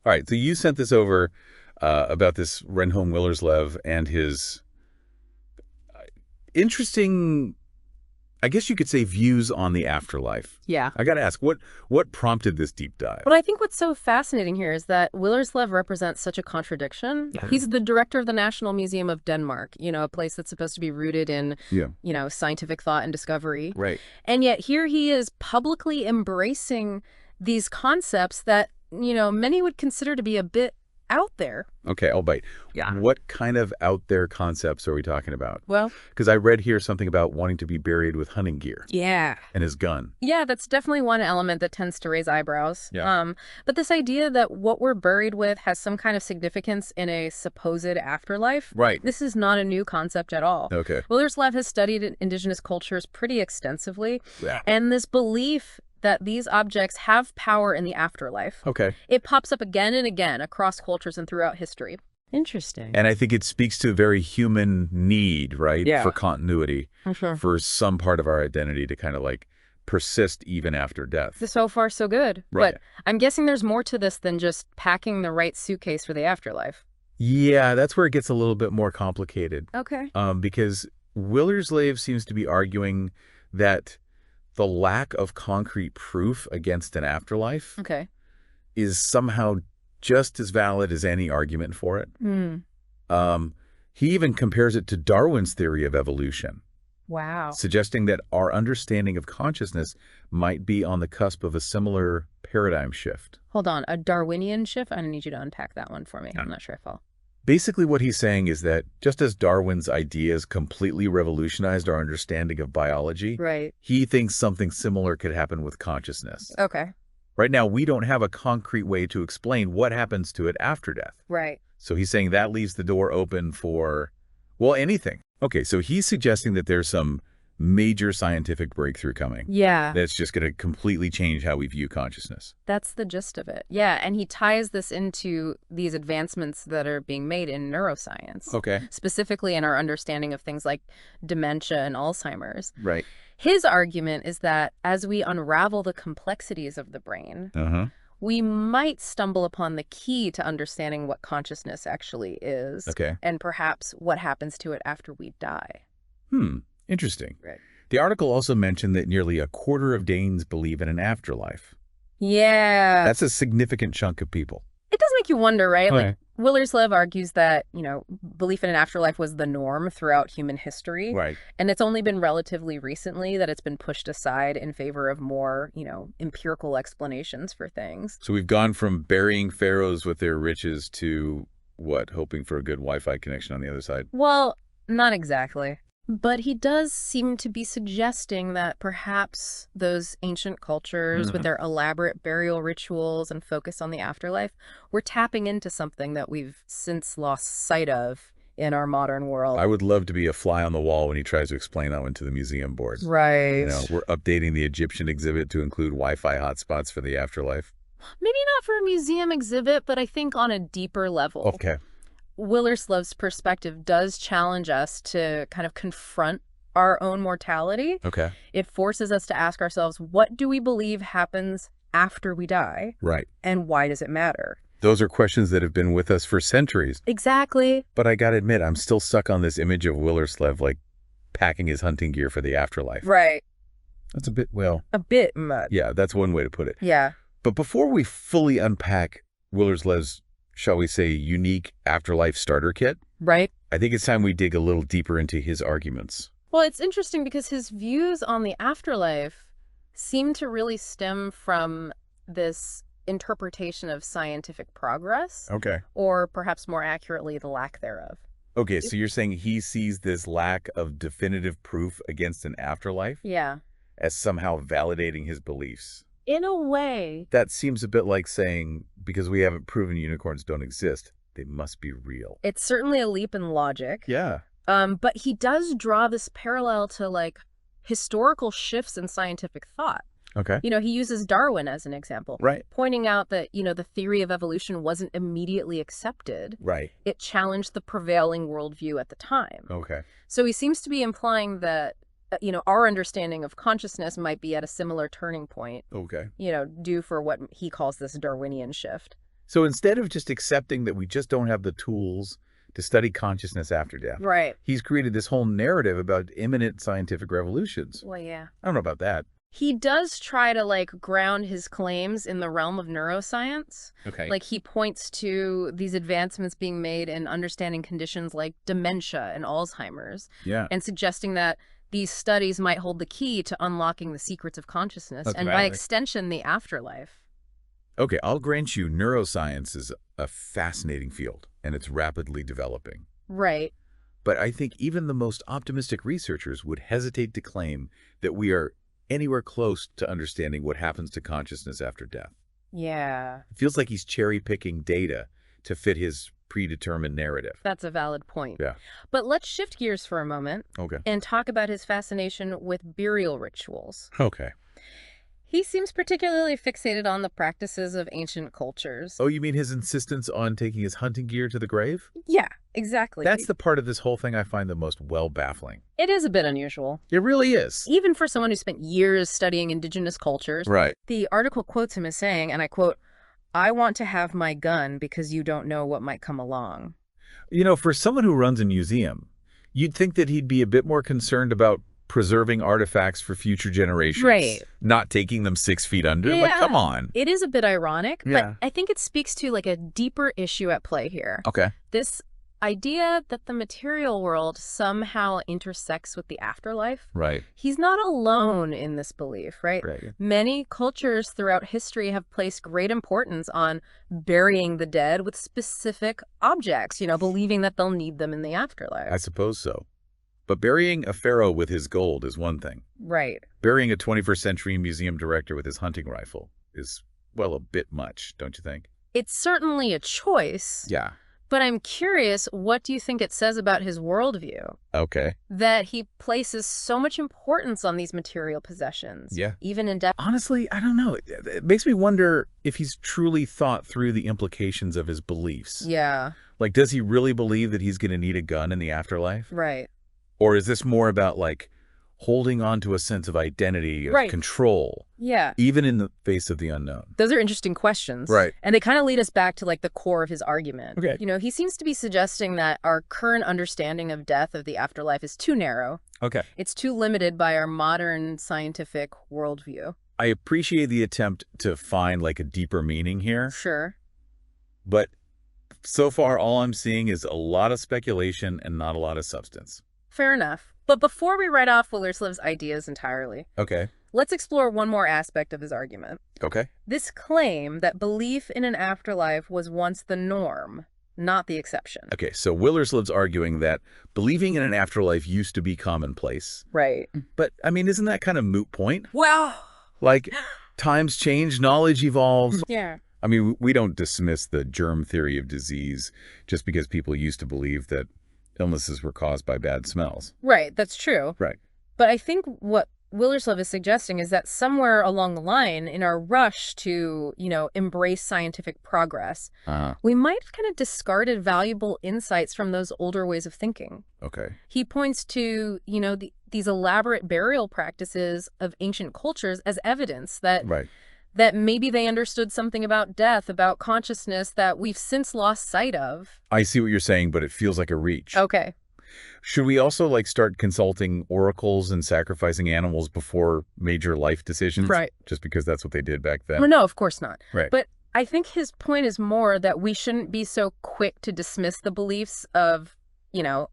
All right, so you sent this over about this Renholm Willerslev and his interesting, I guess you could say, views on the afterlife. Yeah. I got to ask, what prompted this deep dive? But I think what's so fascinating here is that Willerslev represents such a contradiction. Yeah. He's the director of the National Museum of Denmark, a place that's supposed to be rooted in, Yeah. scientific thought and discovery. Right. And yet here he is publicly embracing these concepts that, many would consider to be a bit out there. Okay, I'll bite. Yeah. What kind of out there concepts are we talking about? Well, Because I read here something about wanting to be buried with hunting gear yeah. and his gun. Yeah, that's definitely one element that tends to raise eyebrows. Yeah. But this idea that what we're buried with has some kind of significance in a supposed afterlife, Right. this is not a new concept at all. Okay. Willerslev has studied indigenous cultures pretty extensively, Yeah. and this belief that these objects have power in the afterlife, Okay. it pops up again and again across cultures and throughout history. Interesting. And I think it speaks to a very human need, right? Yeah. For continuity, For sure. for some part of our identity to kind of like persist even after death. So far, so good. Right. But I'm guessing there's more to this than just packing the right suitcase for the afterlife. Yeah, that's where it gets a little bit more complicated. Okay. Because Willerslev seems to be arguing that the lack of concrete proof against an afterlife Okay. is somehow just as valid as any argument for it. Hmm. He even compares it to Darwin's theory of evolution, Wow. suggesting that our understanding of consciousness might be on the cusp of a similar paradigm shift. Hold on. A Darwinian shift? I need you to unpack that one for me. Yeah. I'm not sure I follow. Basically, what he's saying is that just as Darwin's ideas completely revolutionized our understanding of biology, Right. he thinks something similar could happen with consciousness. Okay. Right now, we don't have a concrete way to explain what happens to it after death. Right. So he's saying that leaves the door open for, well, anything. Okay, so he's suggesting that there's some major scientific breakthrough coming. Yeah. That's just going to completely change how we view consciousness. That's the gist of it. Yeah. And he ties this into these advancements that are being made in neuroscience, Okay. specifically in our understanding of things like dementia and Alzheimer's. Right. His argument is that as we unravel the complexities of the brain, Uh-huh. we might stumble upon the key to understanding what consciousness actually is, Okay. and perhaps what happens to it after we die. Interesting. Right. The article also mentioned that nearly a quarter of Danes believe in an afterlife. Yeah. That's a significant chunk of people. It does make you wonder, right? Okay. Like, Willerslev argues that, belief in an afterlife was the norm throughout human history. Right. And it's only been relatively recently that it's been pushed aside in favor of more, empirical explanations for things. So we've gone from burying pharaohs with their riches to, what, hoping for a good Wi-Fi connection on the other side? Well, not exactly. But he does seem to be suggesting that perhaps those ancient cultures with their elaborate burial rituals and focus on the afterlife were tapping into something that we've since lost sight of in our modern world. I would love to be a fly on the wall when he tries to explain that one to the museum board. Right. We're updating the Egyptian exhibit to include Wi-Fi hotspots for the afterlife. Maybe not for a museum exhibit, but I think on a deeper level. Okay. Willerslev's perspective does challenge us to kind of confront our own mortality. Okay. It forces us to ask ourselves, what do we believe happens after we die? Right. And why does it matter? Those are questions that have been with us for centuries. Exactly. But I gotta admit, I'm still stuck on this image of Willerslev, like, packing his hunting gear for the afterlife. Right. That's a bit, well, A bit much. yeah, that's one way to put it. Yeah. But before we fully unpack Willerslev's, shall we say, unique afterlife starter kit, Right. I think it's time we dig a little deeper into his arguments. Well, it's interesting because his views on the afterlife seem to really stem from this interpretation of scientific progress, Okay. or perhaps more accurately, the lack thereof. Okay, so you're saying he sees this lack of definitive proof against an afterlife Yeah. as somehow validating his beliefs. In a way. That seems a bit like saying, because we haven't proven unicorns don't exist, they must be real. It's certainly a leap in logic. Yeah. But he does draw this parallel to, like, historical shifts in scientific thought. Okay. He uses Darwin as an example. Right. Pointing out that, the theory of evolution wasn't immediately accepted. Right. It challenged the prevailing worldview at the time. Okay. So he seems to be implying that, our understanding of consciousness might be at a similar turning point, Okay. due for what he calls this Darwinian shift. So instead of just accepting that we just don't have the tools to study consciousness after death, Right. he's created this whole narrative about imminent scientific revolutions. Well, yeah. I don't know about that. He does try to, like, ground his claims in the realm of neuroscience. Okay. Like, he points to these advancements being made in understanding conditions like dementia and Alzheimer's, Yeah. and suggesting that these studies might hold the key to unlocking the secrets of consciousness, That's and by valid. extension, the afterlife. Okay, I'll grant you neuroscience is a fascinating field, and it's rapidly developing. Right. But I think even the most optimistic researchers would hesitate to claim that we are anywhere close to understanding what happens to consciousness after death. Yeah. It feels like he's cherry-picking data to fit his predetermined narrative. That's a valid point. Yeah. But let's shift gears for a moment Okay. and talk about his fascination with burial rituals. Okay. He seems particularly fixated on the practices of ancient cultures. Oh, you mean his insistence on taking his hunting gear to the grave? Yeah, exactly. That's the part of this whole thing I find the most baffling. It is a bit unusual. It really is. Even for someone who spent years studying indigenous cultures, Right. the article quotes him as saying, and I quote, "I want to have my gun because you don't know what might come along." You know, for someone who runs a museum, you'd think that he'd be a bit more concerned about preserving artifacts for future generations. Right. Not taking them 6 feet under. Like, Yeah. come on. It is a bit ironic, Yeah. but I think it speaks to like a deeper issue at play here. Okay. This idea that the material world somehow intersects with the afterlife. Right. He's not alone in this belief, right? Right. Many cultures throughout history have placed great importance on burying the dead with specific objects, believing that they'll need them in the afterlife. I suppose so. But burying a pharaoh with his gold is one thing. Right. Burying a 21st century museum director with his hunting rifle is, well, a bit much, don't you think? It's certainly a choice, Yeah. but I'm curious, what do you think it says about his worldview? Okay. That he places so much importance on these material possessions, Yeah. even in death. Honestly, I don't know. It makes me wonder if he's truly thought through the implications of his beliefs. Yeah, Like, does he really believe that he's going to need a gun in the afterlife? right. Or is this more about, like, holding on to a sense of identity, of Right. control, Yeah. even in the face of the unknown? Those are interesting questions. Right. And they kind of lead us back to like the core of his argument. Okay. He seems to be suggesting that our current understanding of death, of the afterlife, is too narrow. Okay. It's too limited by our modern scientific worldview. I appreciate the attempt to find, like, a deeper meaning here, Sure. but so far all I'm seeing is a lot of speculation and not a lot of substance. Fair enough. But before we write off Willersleev's ideas entirely, Okay. let's explore one more aspect of his argument. Okay. This claim that belief in an afterlife was once the norm, not the exception. Okay, so Willersleev's arguing that believing in an afterlife used to be commonplace. Right. But, I mean, isn't that kind of moot point? Well, Like, times change, knowledge evolves. yeah. I mean, we don't dismiss the germ theory of disease just because people used to believe that illnesses were caused by bad smells. Right, that's true. Right. But I think what Willerslev is suggesting is that somewhere along the line, in our rush to, embrace scientific progress, we might have kind of discarded valuable insights from those older ways of thinking. Okay. He points to, these elaborate burial practices of ancient cultures as evidence that Right. that maybe they understood something about death, about consciousness that we've since lost sight of. I see what you're saying, but it feels like a reach. Okay. Should we also, like, start consulting oracles and sacrificing animals before major life decisions? Right. Just because that's what they did back then? Well, no, of course not. Right. But I think his point is more that we shouldn't be so quick to dismiss the beliefs of,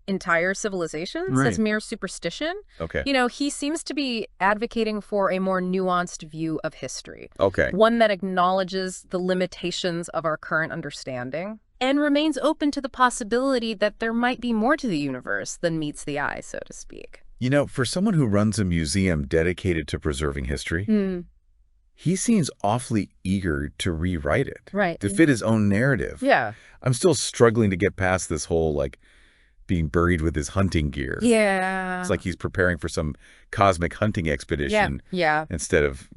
entire civilizations Right. as mere superstition. Okay. He seems to be advocating for a more nuanced view of history, Okay. one that acknowledges the limitations of our current understanding and remains open to the possibility that there might be more to the universe than meets the eye, so to speak. You know, for someone who runs a museum dedicated to preserving history, he seems awfully eager to rewrite it. Right. To fit his own narrative. Yeah. I'm still struggling to get past this whole, like, being buried with his hunting gear. Yeah. It's like he's preparing for some cosmic hunting expedition Yeah. instead of,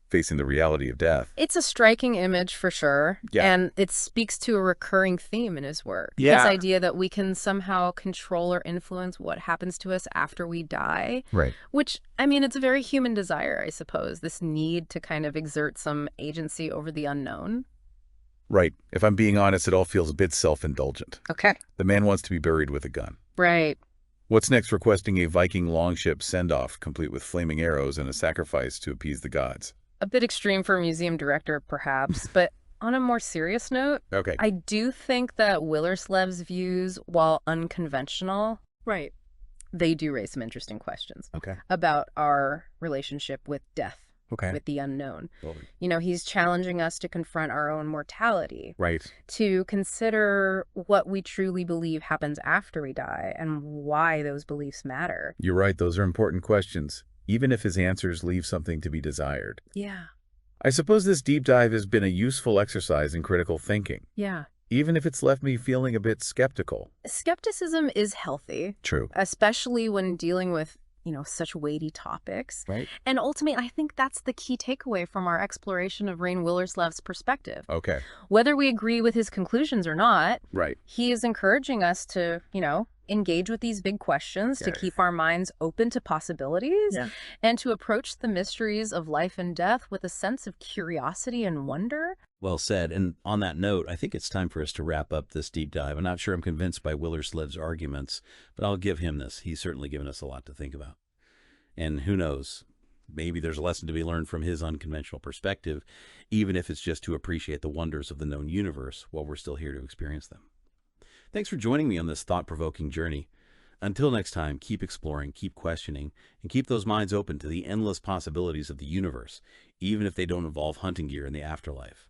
facing the reality of death. It's a striking image for sure. Yeah. And it speaks to a recurring theme in his work. Yeah. This idea that we can somehow control or influence what happens to us after we die. Right. Which, I mean, it's a very human desire, I suppose, this need to kind of exert some agency over the unknown. Right. If I'm being honest, it all feels a bit self-indulgent. Okay. The man wants to be buried with a gun. Right. What's next, requesting a Viking longship send-off, complete with flaming arrows and a sacrifice to appease the gods? A bit extreme for a museum director, perhaps, but on a more serious note, Okay. I do think that Willerslev's views, while unconventional, Right. they do raise some interesting questions Okay. about our relationship with death, Okay. with the unknown. Totally. He's challenging us to confront our own mortality, Right. to consider what we truly believe happens after we die and why those beliefs matter. You're right. Those are important questions, even if his answers leave something to be desired. Yeah. I suppose this deep dive has been a useful exercise in critical thinking, Yeah. even if it's left me feeling a bit skeptical. Skepticism is healthy, True. especially when dealing with, such weighty topics. Right. And ultimately, I think that's the key takeaway from our exploration of Rain Willerslev's perspective. Okay. Whether we agree with his conclusions or not, Right. he is encouraging us to, engage with these big questions, to Yeah. keep our minds open to possibilities, Yeah. and to approach the mysteries of life and death with a sense of curiosity and wonder. Well said. And on that note, I think it's time for us to wrap up this deep dive. I'm not sure I'm convinced by Willerslev's arguments, but I'll give him this. He's certainly given us a lot to think about. And who knows, maybe there's a lesson to be learned from his unconventional perspective, even if it's just to appreciate the wonders of the known universe while we're still here to experience them. Thanks for joining me on this thought-provoking journey. Until next time, keep exploring, keep questioning, and keep those minds open to the endless possibilities of the universe, even if they don't involve hunting gear in the afterlife.